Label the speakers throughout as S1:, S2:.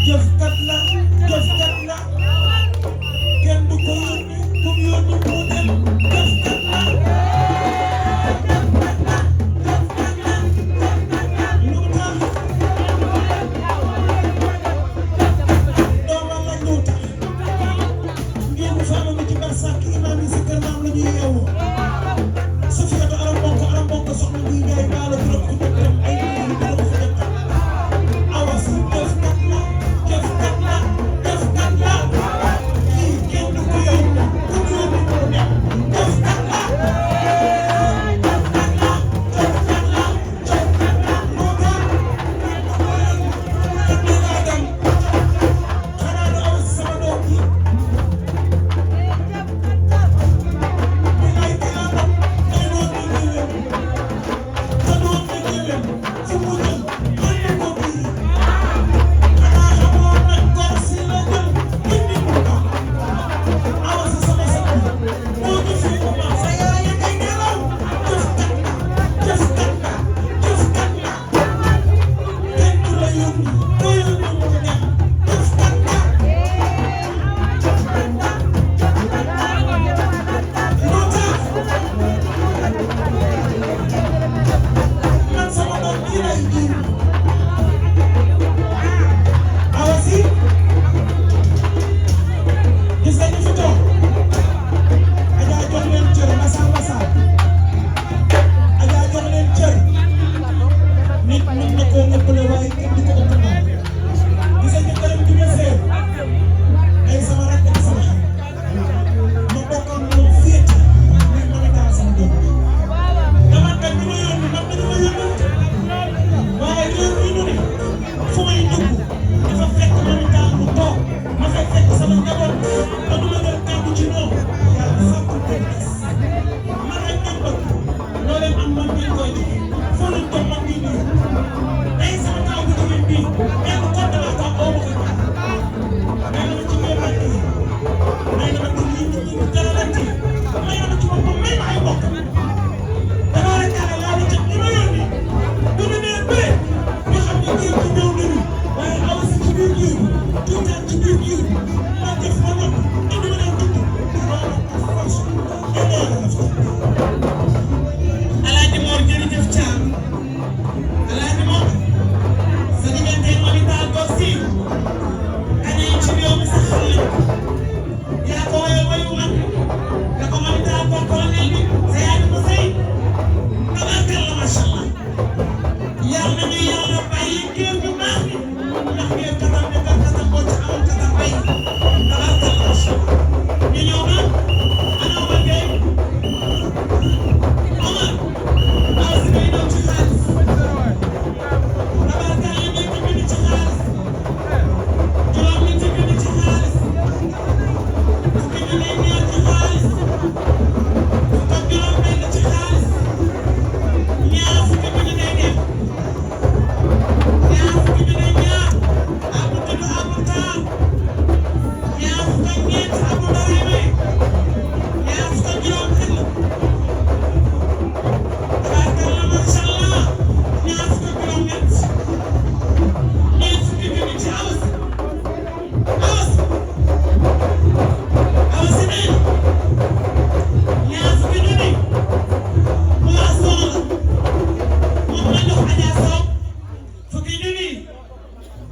S1: Jëf kat la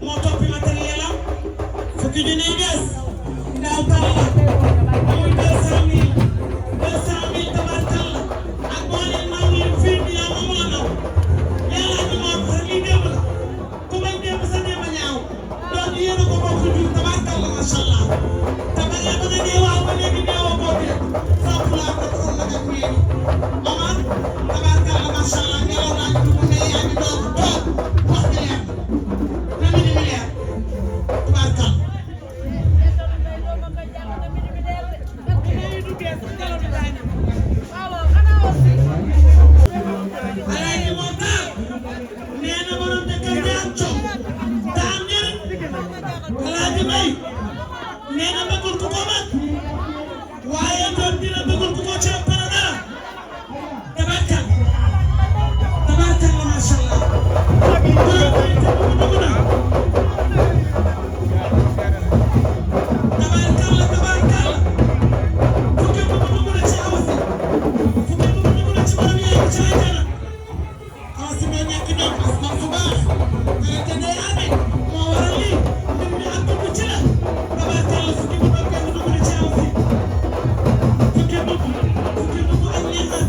S1: moo toppi matériel am fukki junni des ndaw talla muy 200 000 tabarkalla ak boole maa ngi fii bi yaa moom la naw yàlla ñu moo ko lii démb la ku bañ démb sa démb ñaaw donc yéen a ko bokk jur tabarkalla macha allah te ba nga dee waaw ba léegi deewoo boo dee sopp laa ko xam nag ak meeni Omar tabarkalla macha allah ngelaw naa ñu dugg ne yaa ngi doog toog wax di leer na mi ni mi leer tabarkalla Alaaji Montar nee na borom dëkk ñaan coow taam njëriñ Alaaji Mbay nee na bëggul ku ko mag waaye doom dina bëggul ku ko ceeb para dara tabarkalla tabarkalla macha allah tabarkalla tabarkalla fukki bu dugg na ci awasi fukki bu dugg na ci borom yaa ngi ci àjjana awasi moo ñàkk doom askan fu baax karate day amee moo waral lii mbir mi ak dugg ci la tabarkalla fukki bu dugg na ci awasi fukki bu ak ñeexal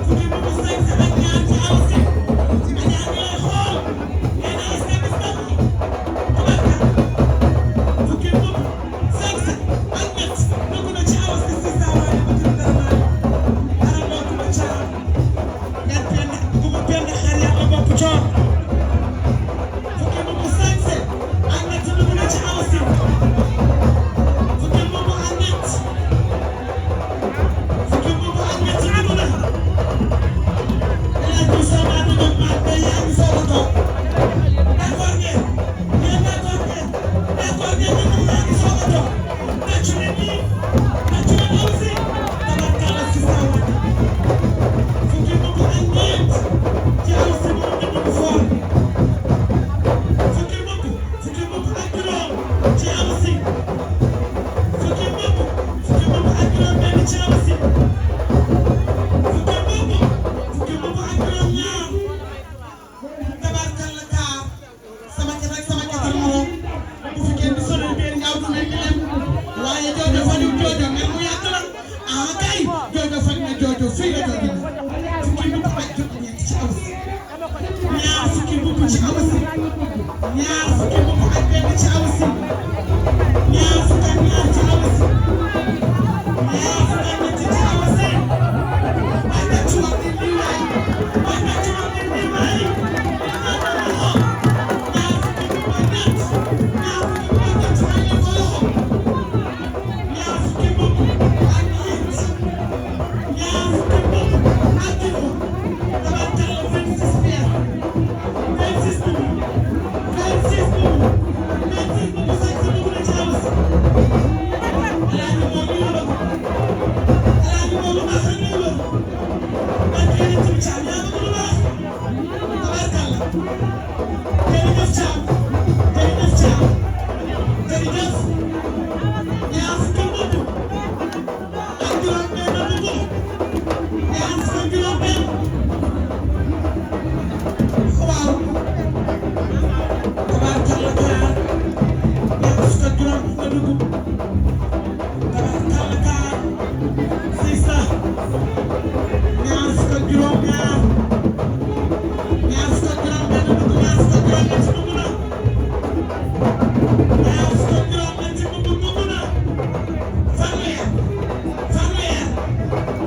S1: fukki bu sañse ak ñaar ci awasi añaa ngi lay xool nee na est-ce que gis nga ko tabarkalla fukki bu sañse ak ñett dugg na ci awasi si saa waaye ba kër dara dara bokk ba caam ñett benn bu ma benn xar yàlla bopp coor fukki bu sañse ak ñett dugg na ci awasi fukki bu ak ñett fukki bu ak ñett dugg na El Hadj Moussa maa dugg maa tey yaa ngi soog a toog d'accord ngeen ngeen d'accord ngeen yaa ngi soog a toog tàccu leen nii tàccu leen awasi tabarkalla si saa wàll fukki bu ak ñeent ci awasi moo ñu dugg foor fukki bu ak juróom ci awasi fukki bu ak juróom benn ci awasi fukki bu ak juróom ñaar tabarkalla kaar sama kat ak sama katal morom bu fi kenn di sonal biir ñaaw du mel ni lem waaye joojo fajul joojo mel mu yàgg la ah kay joojo faj na joojo fii la joojo la fukki bu ak juróom ñeent ci awasi ñaar fukki bu ci awasi ñaar fukki bu ak benn ci awasi ñaar fukk ak ñaar ci awasi ñaar fukk ak ñett ci awasi waaye nag ci wax nit ñi waay waaye nag ci wax nit ñi waay ñaar fukki bu ak ñett ñaar fukki bu ak ñett may leen ko loxo ñaar fukki bu ak ñeent ñaar fukki bu ak juróom tabarkalla 26 pierre 26 bu 26 bu 26 bu sañ sa dugg na ci awasi Alaaji moom ñu la ko Alaaji moom lu baax rek lay wër man kii nit ci caam yaa bëgg lu baax tabarkalla jërëjëf caam jërëjëf caam jërëjëf ñaar fukki mbubb ak juróom benn dugg ñaar fukki juróom benn waaw tabarkalla kaar ñaar fukki juróom benn dugg tabarkalla kaar sisa ñaar fukki juróom ñaar ñaar fukki juróom benn dugg ñaar fukki juróom ñett dugg na ñaar fukki juróom ñett dugg na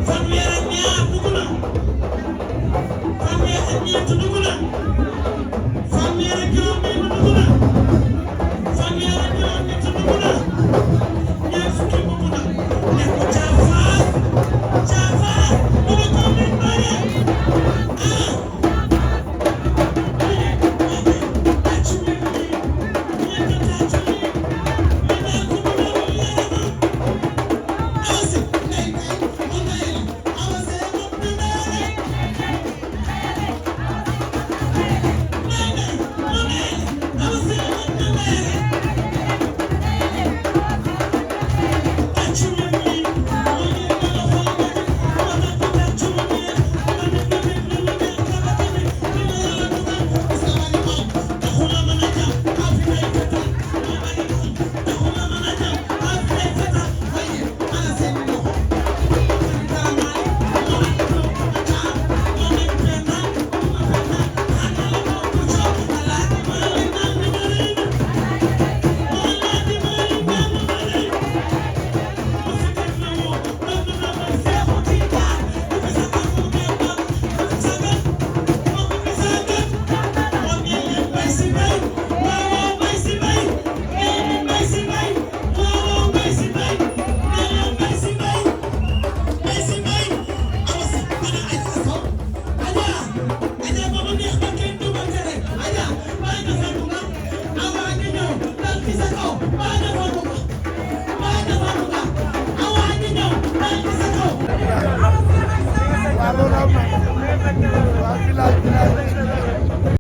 S1: fanweer ak ñaar dugg na fanweer ak ñeent dugg na fanweer ak juróom benn dugg na fanweer ak juróom ñett dugg na
S2: loolu am na waaw bilaay bilaay